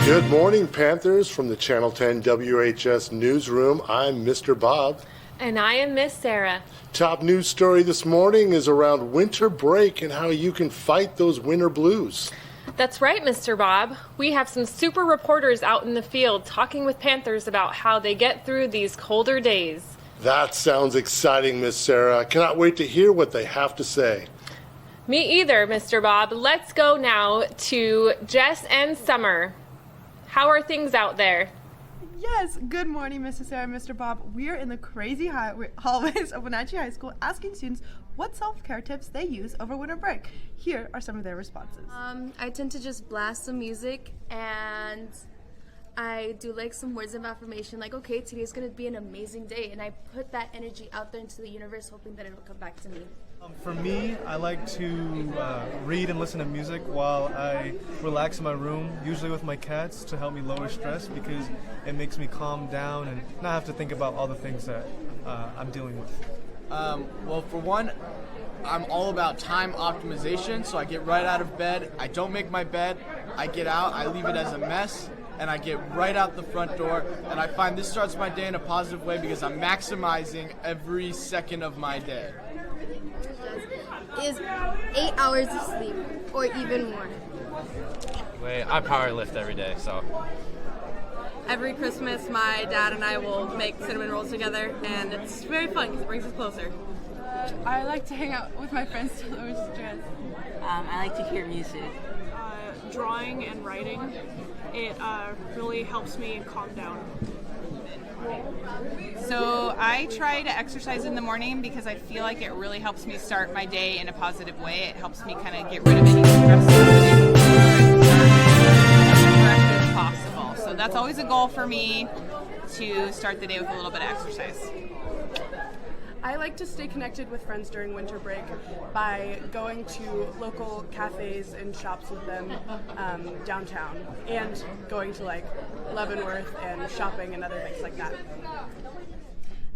Good morning, Panthers, from the Channel 10 WHS newsroom. I'm Mr. Bob. And I am Miss Sarah. Top news story this morning is around winter break and how you can fight those winter blues. That's right, Mr. Bob. We have some super reporters out in the field talking with Panthers about how they get through these colder days. That sounds exciting, Miss Sarah. I cannot wait to hear what they have to say. Me either, Mr. Bob. Let's go now to Jess and Summer. How are things out there? Yes, good morning, Mrs. Sarah and Mr. Bob. We're in the crazy hallways of Wenatchee High School asking students what self-care tips they use over winter break. Here are some of their responses. I tend to just blast some music and I do like some words of affirmation like, okay, today's going to be an amazing day, and I put that energy out there into the universe hoping that it'll come back to me. For me, I like to read and listen to music while I relax in my room, usually with my cats, to help me lower stress because it makes me calm down and not have to think about all the things that I'm dealing with. Well, for one, I'm all about time optimization, so I get right out of bed, I don't make my bed, I get out, I leave it as a mess, and I get right out the front door, and I find this starts my day in a positive way because I'm maximizing every second of my day. Is 8 hours of sleep or even more. I power lift every day, so. Every Christmas, my dad and I will make cinnamon rolls together, and it's very fun because it brings us closer. I like to hang out with my friends to lower stress. I like to hear music. Drawing and writing. It really helps me calm down. So I try to exercise in the morning because I feel like it really helps me start my day in a positive way. It helps me kind of get rid of any stress from the day before as fresh as possible. So that's always a goal for me, to start the day with a little bit of exercise. I like to stay connected with friends during winter break by going to local cafes and shops with them downtown, and going to like Leavenworth and shopping and other things like that.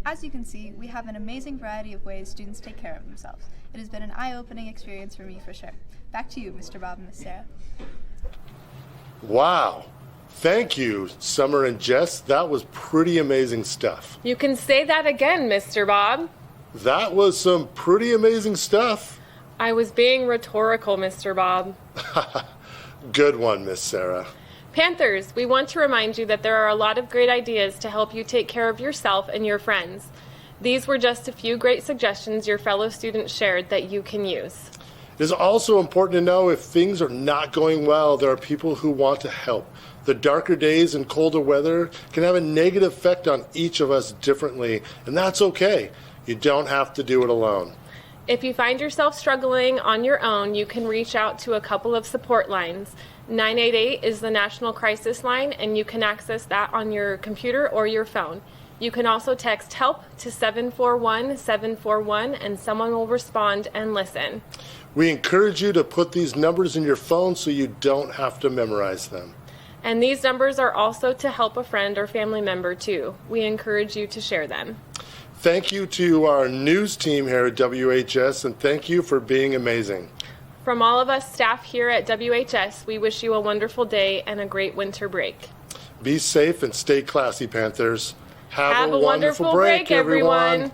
As you can see, we have an amazing variety of ways students take care of themselves. It has been an eye-opening experience for me for sure. Back to you, Mr. Bob and Miss Sarah. Wow. Thank you, Summer and Jess. That was pretty amazing stuff. You can say that again, Mr. Bob. That was some pretty amazing stuff. I was being rhetorical, Mr. Bob. Good one, Miss Sarah. Panthers, we want to remind you that there are a lot of great ideas to help you take care of yourself and your friends. These were just a few great suggestions your fellow students shared that you can use. It is also important to know if things are not going well, there are people who want to help. The darker days and colder weather can have a negative effect on each of us differently, and that's okay. You don't have to do it alone. If you find yourself struggling on your own, you can reach out to a couple of support lines. 988 is the National Crisis Line, and you can access that on your computer or your phone. You can also text HELP to 741-741, and someone will respond and listen. We encourage you to put these numbers in your phone so you don't have to memorize them. And these numbers are also to help a friend or family member too. We encourage you to share them. Thank you to our news team here at WHS, and thank you for being amazing. From all of us staff here at WHS, we wish you a wonderful day and a great winter break. Be safe and stay classy, Panthers. Have a wonderful break, everyone.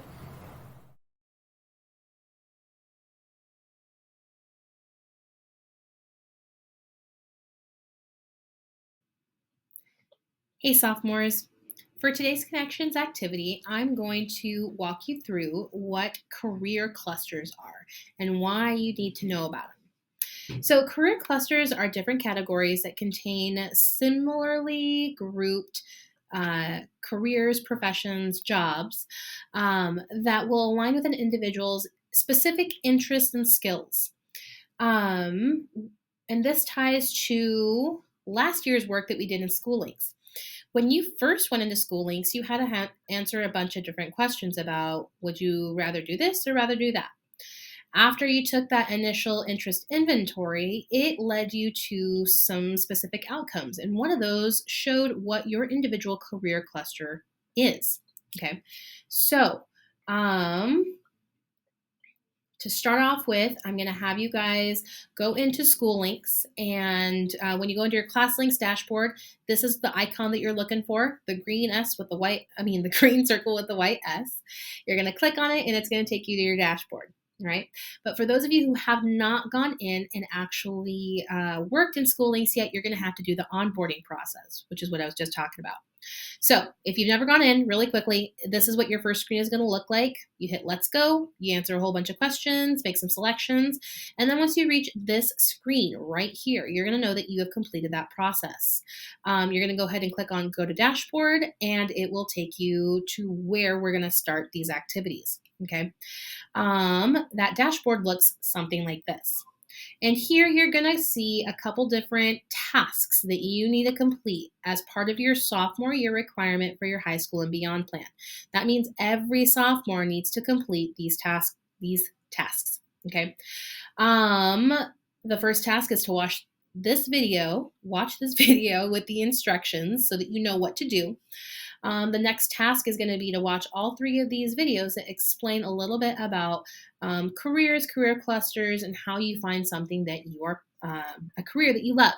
Hey sophomores, for today's Connections activity, I'm going to walk you through what career clusters are and why you need to know about them. So career clusters are different categories that contain similarly grouped careers, professions, jobs that will align with an individual's specific interests and skills. And this ties to last year's work that we did in School Links. When you first went into School Links, you had to answer a bunch of different questions about would you rather do this or rather do that. After you took that initial interest inventory, it led you to some specific outcomes. And one of those showed what your individual career cluster is. Okay, so To start off with, I'm going to have you guys go into School Links, and when you go into your Class Links dashboard, this is the icon that you're looking for, the green the green circle with the white S. You're going to click on it, and it's going to take you to your dashboard, right? But for those of you who have not gone in and actually worked in School Links yet, you're going to have to do the onboarding process, which is what I was just talking about. So if you've never gone in, really quickly, this is what your first screen is going to look like. You hit Let's Go, you answer a whole bunch of questions, make some selections, and then once you reach this screen right here, you're going to know that you have completed that process. You're going to go ahead and click on Go to Dashboard, and it will take you to where we're going to start these activities, okay? That dashboard looks something like this. And here you're going to see a couple different tasks that you need to complete as part of your sophomore year requirement for your high school and beyond plan. That means every sophomore needs to complete these tasks, okay? The first task is to watch this video with the instructions so that you know what to do. The next task is going to be to watch all 3 of these videos that explain a little bit about careers, career clusters, and how you find something that a career that you love.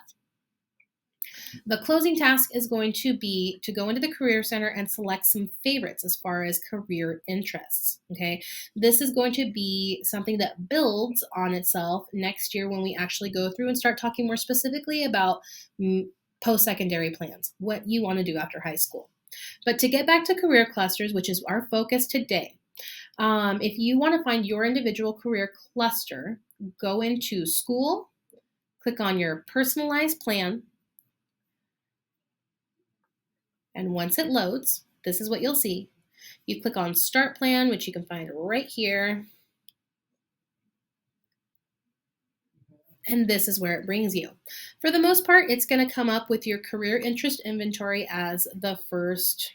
The closing task is going to be to go into the Career Center and select some favorites as far as career interests, okay? This is going to be something that builds on itself next year when we actually go through and start talking more specifically about post-secondary plans, what you want to do after high school. But to get back to career clusters, which is our focus today, if you want to find your individual career cluster, go into School, click on your personalized plan, and once it loads, this is what you'll see. You click on Start Plan, which you can find right here. And this is where it brings you. For the most part, it's going to come up with your career interest inventory as the first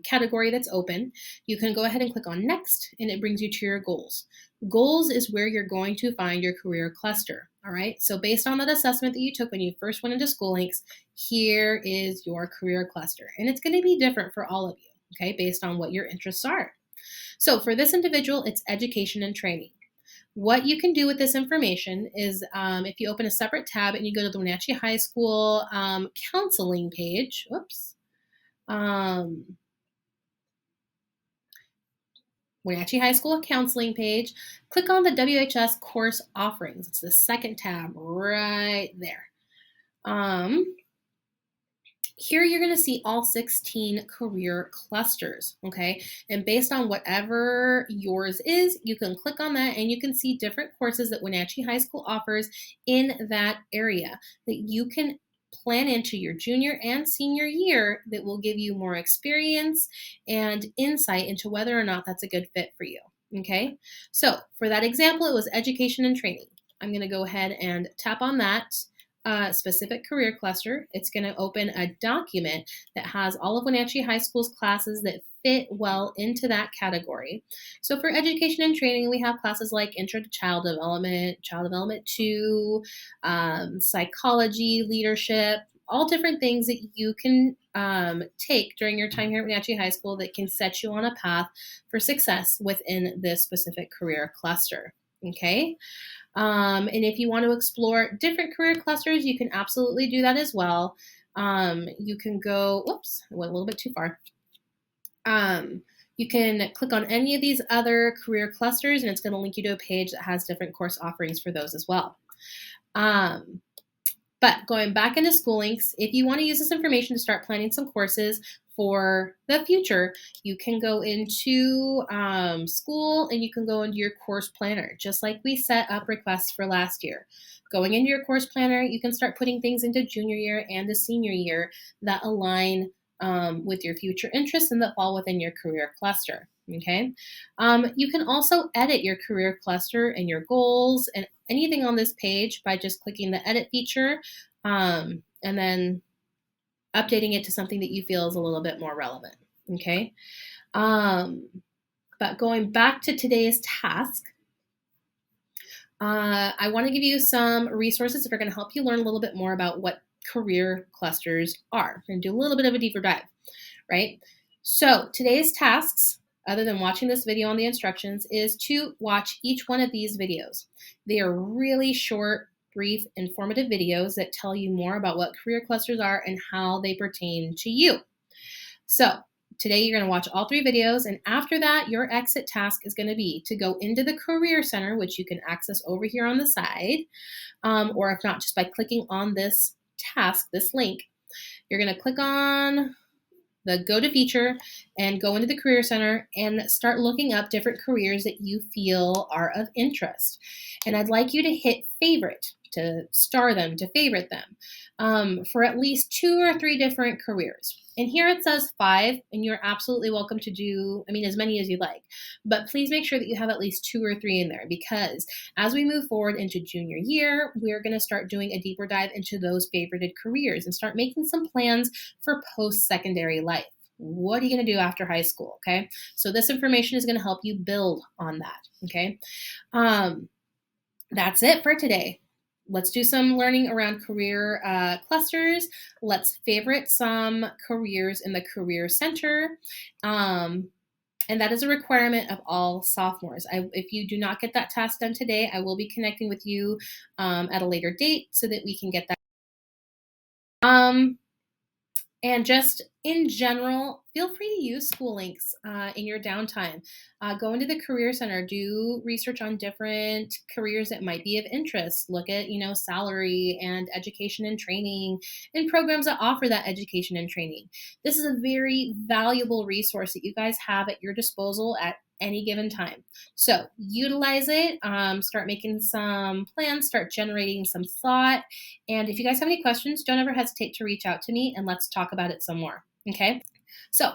category that's open. You can go ahead and click on Next, and it brings you to your goals. Goals is where you're going to find your career cluster. All right. So based on that assessment that you took when you first went into School Links, here is your career cluster. And it's going to be different for all of you, okay, based on what your interests are. So for this individual, it's education and training. What you can do with this information is if you open a separate tab and you go to the Wenatchee High School counseling page, Wenatchee High School counseling page, click on the WHS course offerings. It's the second tab right there. Here you're going to see all 16 career clusters, okay? And based on whatever yours is, you can click on that and you can see different courses that Wenatchee High School offers in that area that you can plan into your junior and senior year that will give you more experience and insight into whether or not that's a good fit for you, okay? So for that example, it was education and training. I'm going to go ahead and tap on that specific career cluster. It's going to open a document that has all of Wenatchee High School's classes that fit well into that category. So for education and training, we have classes like Intro to Child Development 2, psychology, leadership, all different things that you can take during your time here at Wenatchee High School that can set you on a path for success within this specific career cluster. Okay. And if you want to explore different career clusters, you can absolutely do that as well. You can go, whoops, I went a little bit too far. You can click on any of these other career clusters and it's going to link you to a page that has different course offerings for those as well. But going back into School Links, if you want to use this information to start planning some courses for the future, you can go into school and you can go into your course planner, just like we set up requests for last year. Going into your course planner, you can start putting things into junior year and the senior year that align with your future interests and that fall within your career cluster. Okay. You can also edit your career cluster and your goals and anything on this page by just clicking the edit feature and then updating it to something that you feel is a little bit more relevant. Okay. But going back to today's task, I want to give you some resources that are going to help you learn a little bit more about what career clusters are. We're going to do a little bit of a deeper dive, right? So today's tasks other than watching this video on the instructions, is to watch each one of these videos. They are really short, brief, informative videos that tell you more about what career clusters are and how they pertain to you. So today you're going to watch all 3 videos, and after that, your exit task is going to be to go into the Career Center, which you can access over here on the side, or if not, just by clicking on this task, this link. You're going to click on the Go to feature and go into the Career Center and start looking up different careers that you feel are of interest. And I'd like you to hit favorite, to star them, to favorite them for at least 2 or 3 different careers. And here it says 5, and you're absolutely welcome to do, as many as you like. But please make sure that you have at least 2 or 3 in there, because as we move forward into junior year, we're going to start doing a deeper dive into those favorited careers and start making some plans for post-secondary life. What are you going to do after high school, okay? So this information is going to help you build on that, okay? That's it for today. Let's do some learning around career clusters. Let's favorite some careers in the Career Center. And that is a requirement of all sophomores. If you do not get that task done today, I will be connecting with you at a later date so that we can get that. And just in general, feel free to use school links in your downtime. Go into the Career Center, do research on different careers that might be of interest. Look at, salary and education and training and programs that offer that education and training. This is a very valuable resource that you guys have at your disposal at any given time. So utilize it, start making some plans, start generating some thought. And if you guys have any questions, don't ever hesitate to reach out to me and let's talk about it some more. Okay, so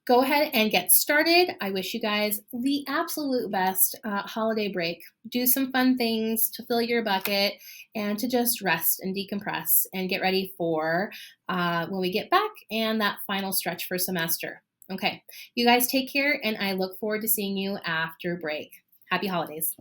go ahead and get started. I wish you guys the absolute best holiday break. Do some fun things to fill your bucket and to just rest and decompress and get ready for when we get back and that final stretch for semester. Okay, you guys take care, and I look forward to seeing you after break. Happy holidays.